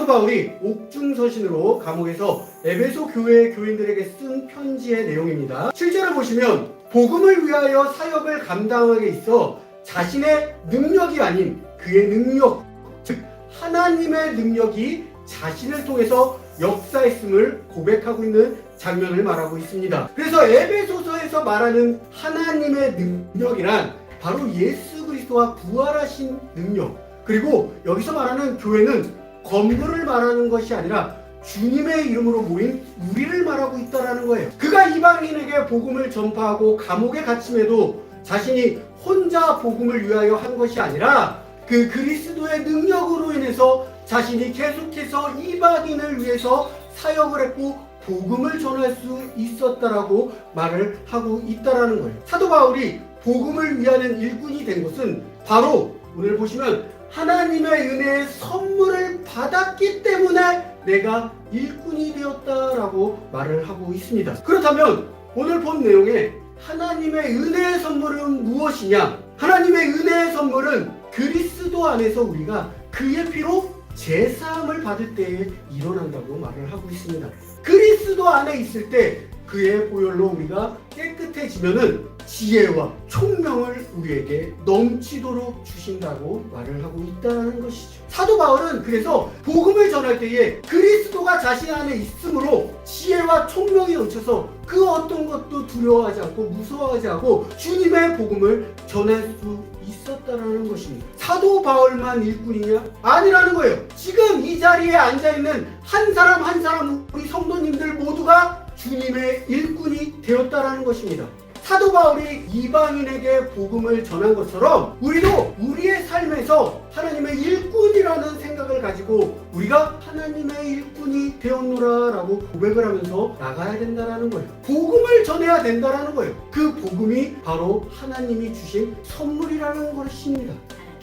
사도 바울이 옥중서신으로 감옥에서 에베소 교회 교인들에게 쓴 편지의 내용입니다. 실제로 보시면 복음을 위하여 사역을 감당하게 있어 자신의 능력이 아닌 그의 능력, 즉 하나님의 능력이 자신을 통해서 역사했음을 고백하고 있는 장면을 말하고 있습니다. 그래서 에베소서에서 말하는 하나님의 능력이란 바로 예수 그리스도와 부활하신 능력, 그리고 여기서 말하는 교회는 건물을 말하는 것이 아니라 주님의 이름으로 모인 우리를 말하고 있다는 거예요. 그가 이방인에게 복음을 전파하고 감옥에 갇힘에도 자신이 혼자 복음을 위하여 한 것이 아니라 그 그리스도의 능력으로 인해서 자신이 계속해서 이방인을 위해서 사역을 했고 복음을 전할 수 있었다라고 말을 하고 있다는 거예요. 사도 바울이 복음을 위하는 일꾼이 된 것은 바로 오늘 보시면 하나님의 은혜의 선물을 받았기 때문에 내가 일꾼이 되었다라고 말을 하고 있습니다. 그렇다면 오늘 본 내용에 하나님의 은혜의 선물은 무엇이냐? 하나님의 은혜의 선물은 그리스도 안에서 우리가 그의 피로 제사함을 받을 때에 일어난다고 말을 하고 있습니다. 그리스도 안에 있을 때 그의 보혈로 우리가 깨끗해지면은 지혜와 총명을 우리에게 넘치도록 주신다고 말을 하고 있다는 것이죠. 사도 바울은 그래서 복음을 전할 때에 그리스도가 자신 안에 있으므로 지혜와 총명이 넘쳐서 그 어떤 것도 두려워하지 않고 무서워하지 않고 주님의 복음을 전할 수 있었다는 것입니다. 사도 바울만 일꾼이냐? 아니라는 거예요. 지금 이 자리에 앉아있는 한 사람 한 사람 우리 성도님들 모두가 주님의 일꾼이 되었다는 것입니다. 사도 바울이 이방인에게 복음을 전한 것처럼 우리도 우리의 삶에서 하나님의 일꾼이라는 생각을 가지고 우리가 하나님의 일꾼이 되었노라 라고 고백을 하면서 나가야 된다는 거예요. 복음을 전해야 된다는 거예요. 그 복음이 바로 하나님이 주신 선물이라는 것입니다.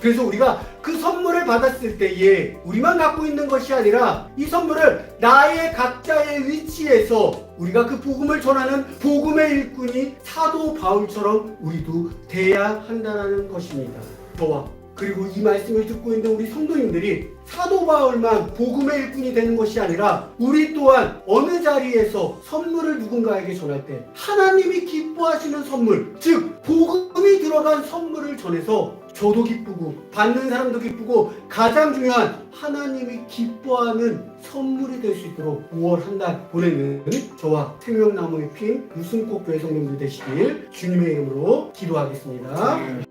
그래서 우리가 그 선물을 받았을 때에 우리만 갖고 있는 것이 아니라 이 선물을 나의 각자의 위치에서 우리가 그 복음을 전하는 복음의 일꾼이 사도 바울처럼 우리도 돼야 한다는 것입니다. 저와 그리고 이 말씀을 듣고 있는 우리 성도님들이 사도 바울만 복음의 일꾼이 되는 것이 아니라 우리 또한 어느 자리에서 선물을 누군가에게 전할 때 하나님이 기뻐하시는 선물, 즉 복음이 들어간 선물을 전해서 저도 기쁘고 받는 사람도 기쁘고 가장 중요한 하나님이 기뻐하는 선물이 될 수 있도록 5월 한 달 보내는 저와 생명나무의 핀 유승꽃 교회 성도님들 되시길 주님의 이름으로 기도하겠습니다.